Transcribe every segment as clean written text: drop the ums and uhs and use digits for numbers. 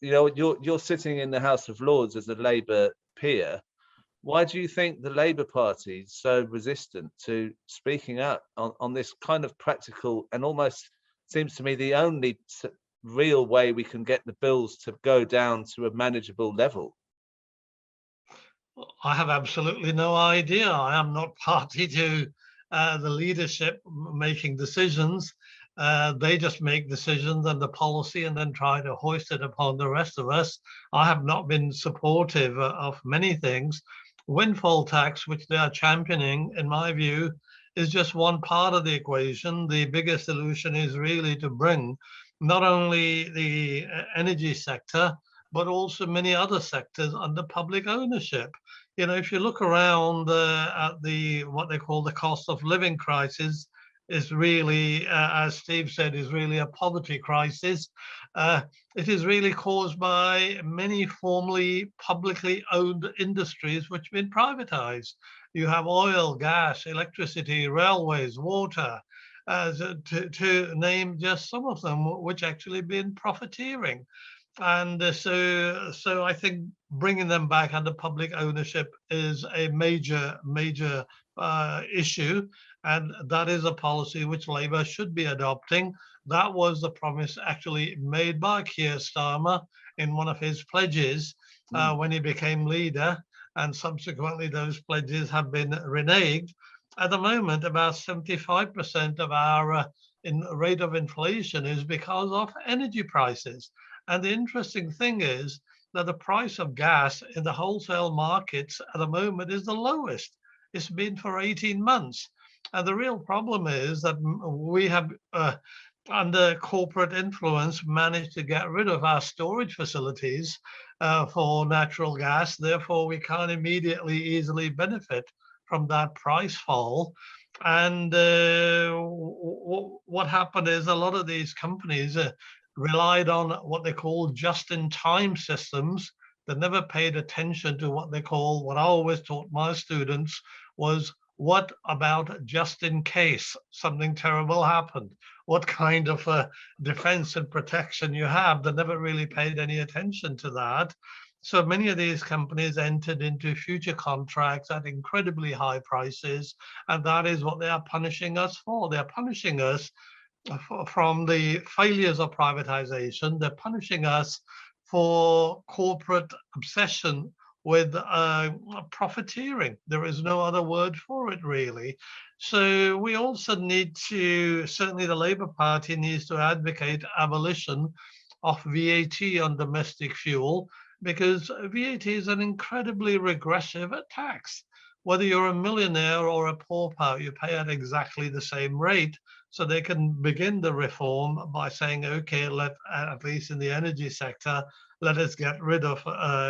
you're sitting in the House of Lords as a Labour peer. Why do you think the Labour Party is so resistant to speaking out on this kind of practical and almost seems to me the only real way we can get the bills to go down to a manageable level? I have absolutely no idea. I am not party to the leadership making decisions. They just make decisions and the policy and then try to hoist it upon the rest of us. I have not been supportive of many things. Windfall tax, which they are championing, in my view, is just one part of the equation. The bigger solution is really to bring not only the energy sector, but also many other sectors under public ownership. If you look around at what they call the cost of living crisis, is really, as Steve said, is really a poverty crisis. It is really caused by many formerly publicly owned industries which have been privatized. You have oil, gas, electricity, railways, water, to name just some of them, which actually been profiteering. And so I think bringing them back under public ownership is a major issue, and that is a policy which Labour should be adopting. That was the promise actually made by Keir Starmer in one of his pledges when he became leader, and subsequently those pledges have been reneged. At the moment, about 75% of our rate of inflation is because of energy prices. And the interesting thing is that the price of gas in the wholesale markets at the moment is the lowest it's been for 18 months. And the real problem is that we have, under corporate influence, managed to get rid of our storage facilities for natural gas. Therefore, we can't immediately easily benefit from that price fall. And what happened is a lot of these companies relied on what they call just-in-time systems that never paid attention to what I always taught my students was, what about just in case something terrible happened? What kind of defense and protection you have? They never really paid any attention to that. So many of these companies entered into future contracts at incredibly high prices, and that is what they are punishing us for. They're punishing us from the failures of privatization. They're punishing us for corporate obsession with profiteering. There is no other word for it, really. So we also need to, certainly the Labour Party needs to advocate abolition of VAT on domestic fuel, because VAT is an incredibly regressive tax. Whether you're a millionaire or a pauper, you pay at exactly the same rate. So they can begin the reform by saying, okay, at least in the energy sector, let us get rid of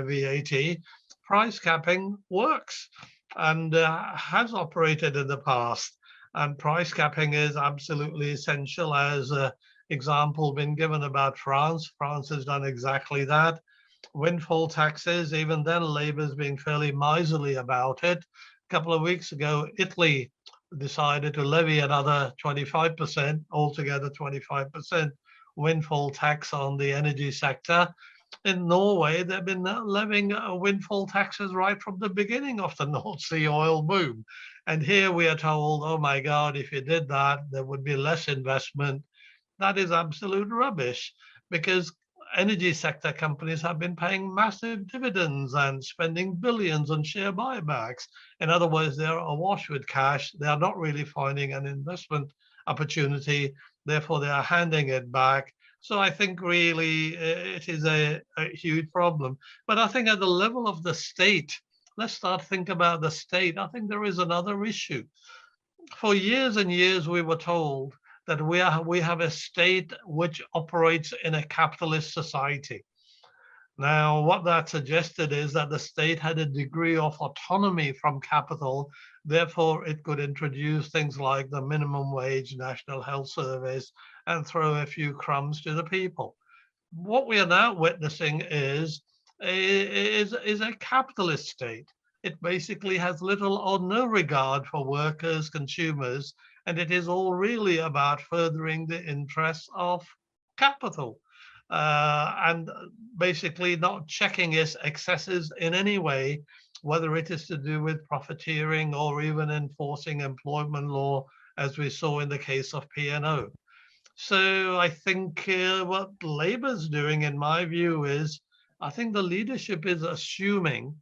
VAT. Price capping works and has operated in the past. And price capping is absolutely essential, as an example been given about France. France has done exactly that. Windfall taxes, even then, Labour's being fairly miserly about it. A couple of weeks ago, Italy decided to levy another 25%, altogether 25% windfall tax on the energy sector. In Norway, they've been levying windfall taxes right from the beginning of the North Sea oil boom. And here we are told, oh my God, if you did that, there would be less investment. That is absolute rubbish, because energy sector companies have been paying massive dividends and spending billions on share buybacks. In other words, they're awash with cash. They are not really finding an investment opportunity. Therefore, they are handing it back. So I think really it is a huge problem. But I think at the level of the state, let's start thinking about the state. I think there is another issue. For years and years, we were told that we have a state which operates in a capitalist society. Now, what that suggested is that the state had a degree of autonomy from capital. Therefore, it could introduce things like the minimum wage, National Health Service, and throw a few crumbs to the people. What we are now witnessing is a capitalist state. It basically has little or no regard for workers, consumers, and it is all really about furthering the interests of capital. and basically not checking its excesses in any way, whether it is to do with profiteering or even enforcing employment law, as we saw in the case of P&O. So I think what Labour's doing, in my view, is I think the leadership is assuming,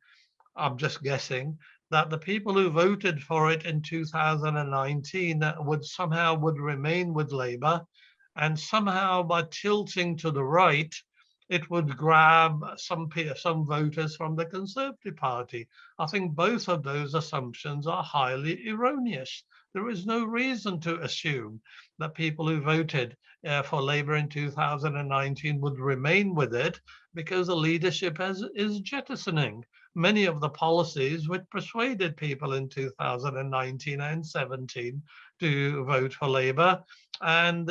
I'm just guessing, that the people who voted for it in 2019 would remain with Labour, and somehow by tilting to the right, it would grab some voters from the Conservative Party. I think both of those assumptions are highly erroneous. There is no reason to assume that people who voted for Labour in 2019 would remain with it, because the leadership is jettisoning many of the policies which persuaded people in 2019 and 17 to vote for Labour. And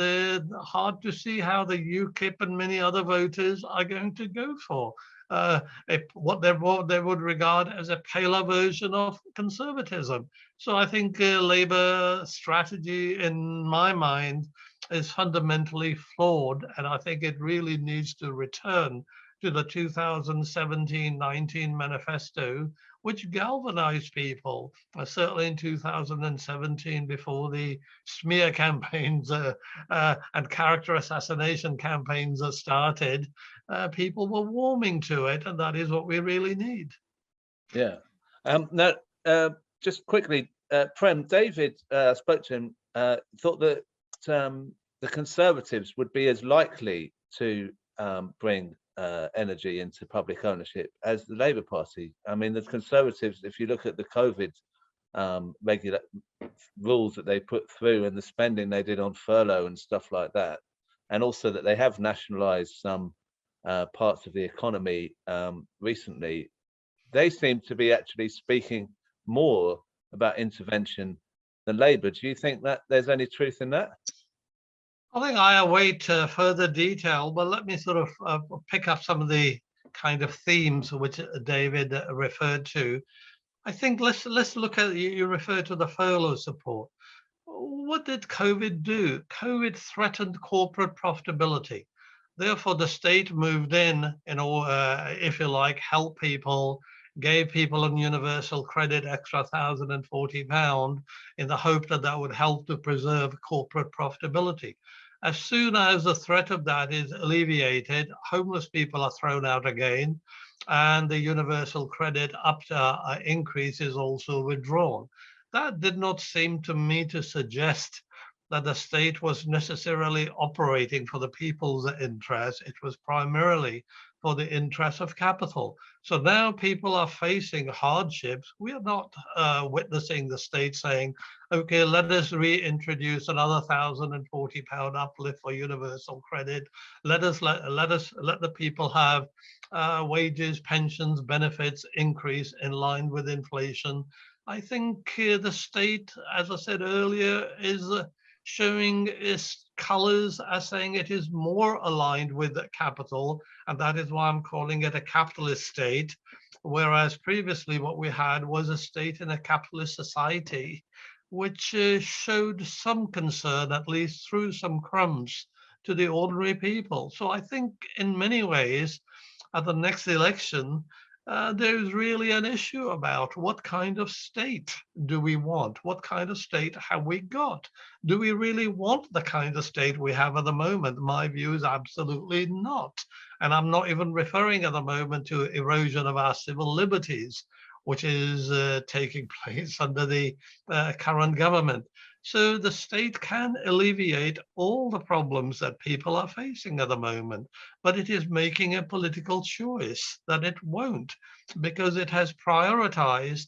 hard to see how the UKIP and many other voters are going to go for what they would regard as a paler version of conservatism. So I think Labour strategy, in my mind, is fundamentally flawed, and I think it really needs to return to the 2017-19 manifesto, which galvanized people, certainly in 2017, before the smear campaigns and character assassination campaigns started. People were warming to it, and that is what we really need. Yeah. Now, just quickly, Prem, David spoke to him, thought that the Conservatives would be as likely to bring energy into public ownership as the Labour Party. I mean, the Conservatives, if you look at the COVID regular rules that they put through and the spending they did on furlough and stuff like that, and also that they have nationalised some parts of the economy recently, they seem to be actually speaking more about intervention than Labour. Do you think that there's any truth in that? I think I await further detail, but let me sort of pick up some of the kind of themes which David referred to. I think let's look at, you referred to the furlough support. What did COVID do? COVID threatened corporate profitability. Therefore, the state moved in, if you like, help people, gave people on universal credit extra £1,040 in the hope that that would help to preserve corporate profitability. As soon as the threat of that is alleviated, homeless people are thrown out again, and the universal credit increase is also withdrawn. That did not seem to me to suggest that the state was necessarily operating for the people's interest. It was primarily for the interest of capital. So now people are facing hardships. We are not witnessing the state saying, okay, let us reintroduce another £1,040 uplift for universal credit. Let the people have wages, pensions, benefits increase in line with inflation. I think the state, as I said earlier, is showing its colors as saying it is more aligned with capital, and that is why I'm calling it a capitalist state, whereas previously what we had was a state in a capitalist society, which showed some concern, at least through some crumbs, to the ordinary people. So I think in many ways, at the next election, there's really an issue about what kind of state do we want? What kind of state have we got? Do we really want the kind of state we have at the moment? My view is absolutely not. And I'm not even referring at the moment to erosion of our civil liberties, which is taking place under the current government. So the state can alleviate all the problems that people are facing at the moment, but it is making a political choice that it won't, because it has prioritized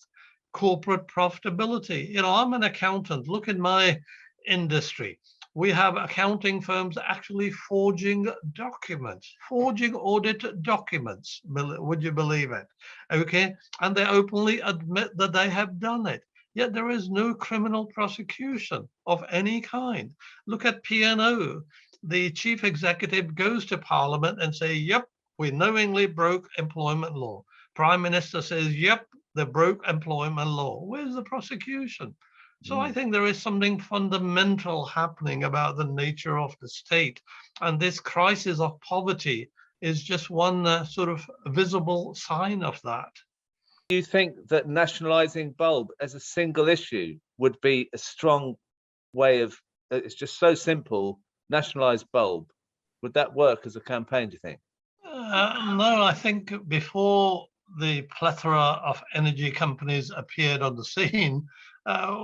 corporate profitability. You know, I'm an accountant. Look in my industry. We have accounting firms actually forging documents, forging audit documents. Would you believe it? Okay. And they openly admit that they have done it. Yet there is no criminal prosecution of any kind. Look at P&O. The chief executive goes to Parliament and say, yep, we knowingly broke employment law. Prime Minister says, yep, they broke employment law. Where's the prosecution? So I think there is something fundamental happening about the nature of the state. And this crisis of poverty is just one sort of visible sign of that. Do you think that nationalising bulb as a single issue would be a strong way of? It's just so simple. Nationalise bulb. Would that work as a campaign? Do you think? No, I think before the plethora of energy companies appeared on the scene,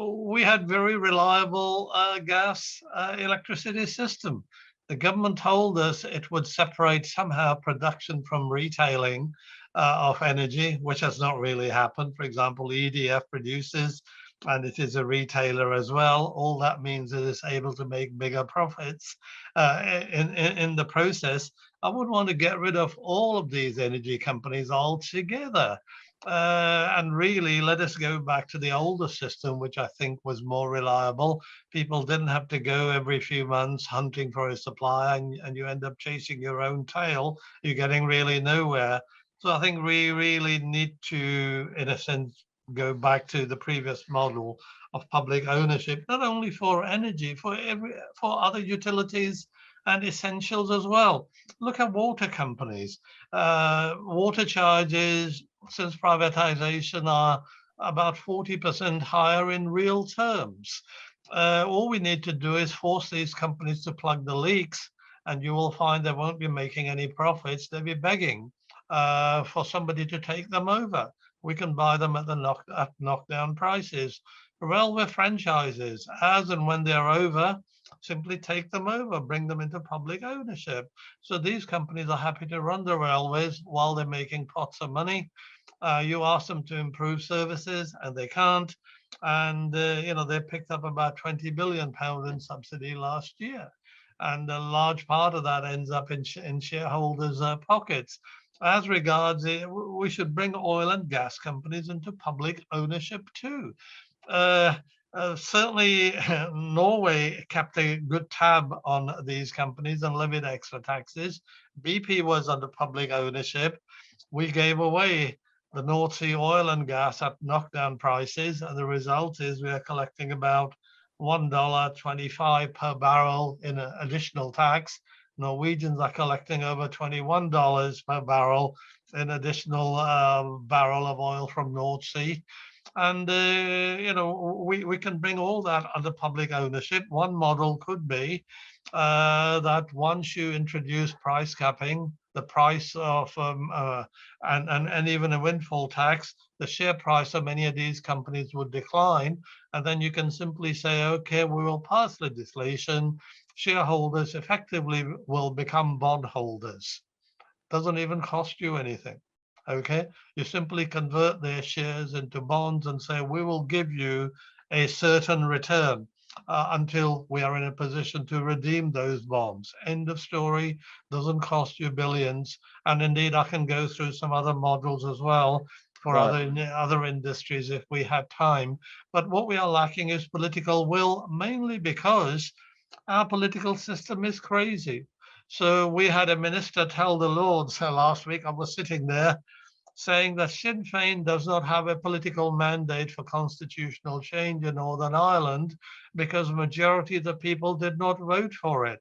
we had very reliable gas electricity system. The government told us it would separate somehow production from retailing of energy, which has not really happened. For example, EDF produces and it is a retailer as well. All that means it is able to make bigger profits in the process. I would want to get rid of all of these energy companies altogether. And really let us go back to the older system, which I think was more reliable. People didn't have to go every few months hunting for a supply, and you end up chasing your own tail. You're getting really nowhere. So I think we really need to, in a sense, go back to the previous model of public ownership, not only for energy, for other utilities and essentials as well. Look at water companies. Water charges since privatization are about 40% higher in real terms. All we need to do is force these companies to plug the leaks, and you will find they won't be making any profits. They'll be begging for somebody to take them over. We can buy them at knockdown prices. Railway franchises, as and when they're over, simply take them over, bring them into public ownership. So these companies are happy to run the railways while they're making pots of money. You ask them to improve services and they can't. And, they picked up about £20 billion in subsidy last year. And a large part of that ends up in shareholders' pockets. As regards, we should bring oil and gas companies into public ownership too. Certainly, Norway kept a good tab on these companies and levied extra taxes. BP was under public ownership. We gave away the North Sea oil and gas at knockdown prices, and the result is we are collecting about $1.25 per barrel in additional tax. Norwegians are collecting over $21 per barrel in additional barrel of oil from North Sea. And, we can bring all that under public ownership. One model could be that once you introduce price capping, the price of, and even a windfall tax, the share price of many of these companies would decline. And then you can simply say, okay, we will pass legislation. Shareholders effectively will become bondholders. Doesn't even cost you anything. Okay, you simply convert their shares into bonds and say, we will give you a certain return until we are in a position to redeem those bonds. End of story. Doesn't cost you billions. And indeed, I can go through some other models as well for Right. other industries if we had time. But what we are lacking is political will, mainly because our political system is crazy. So we had a minister tell the Lords last week, I was sitting there, saying that Sinn Féin does not have a political mandate for constitutional change in Northern Ireland because the majority of the people did not vote for it.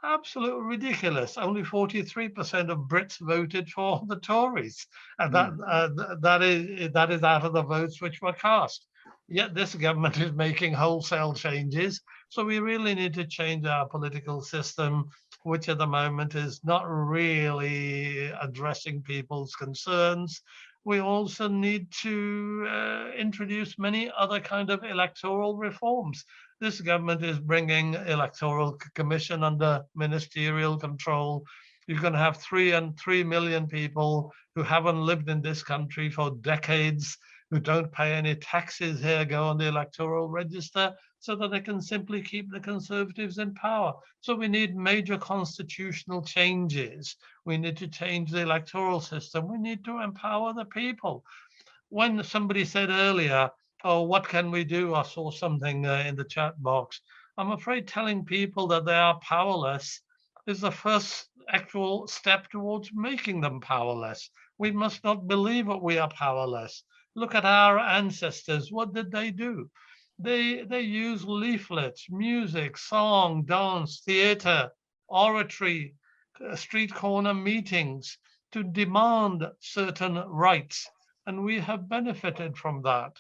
Absolutely ridiculous. Only 43% of Brits voted for the Tories, and that is out of the votes which were cast. Yet this government is making wholesale changes. So we really need to change our political system, which at the moment is not really addressing people's concerns. We also need to introduce many other kind of electoral reforms. This government is bringing electoral commission under ministerial control. You're going to have 3 million people who haven't lived in this country for decades, who don't pay any taxes here, go on the electoral register so that they can simply keep the Conservatives in power. So we need major constitutional changes. We need to change the electoral system. We need to empower the people. When somebody said earlier, oh, what can we do? I saw something in the chat box. I'm afraid telling people that they are powerless is the first actual step towards making them powerless. We must not believe that we are powerless. Look at our ancestors. What did they do? They use leaflets, music, song, dance, theater, oratory, street corner meetings to demand certain rights. And we have benefited from that.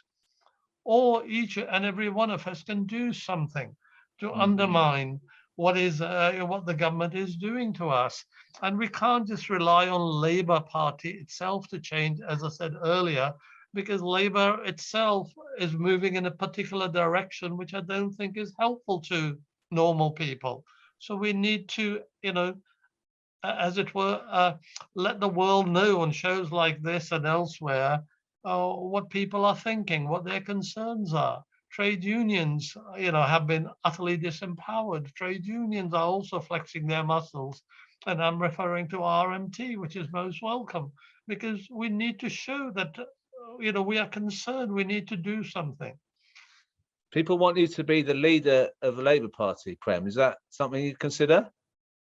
Or each and every one of us can do something to undermine what the government is doing to us. And we can't just rely on Labour Party itself to change, as I said earlier, because Labour itself is moving in a particular direction, which I don't think is helpful to normal people. So we need to, as it were, let the world know on shows like this and elsewhere what people are thinking, what their concerns are. Trade unions, have been utterly disempowered. Trade unions are also flexing their muscles, and I'm referring to RMT, which is most welcome, because we need to show that, we are concerned. We need to do something. People want you to be the leader of the Labour Party, Prem. Is that something you consider?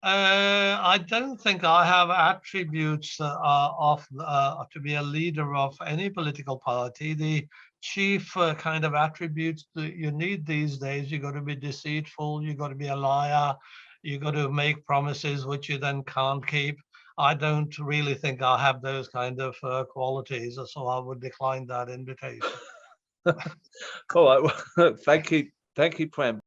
I don't think I have attributes of to be a leader of any political party. The chief kind of attributes that you need these days, you got to be deceitful, you got to be a liar, you got to make promises which you then can't keep. I don't really think I have those kind of qualities, so I would decline that invitation. All right. Well, thank you, Prem.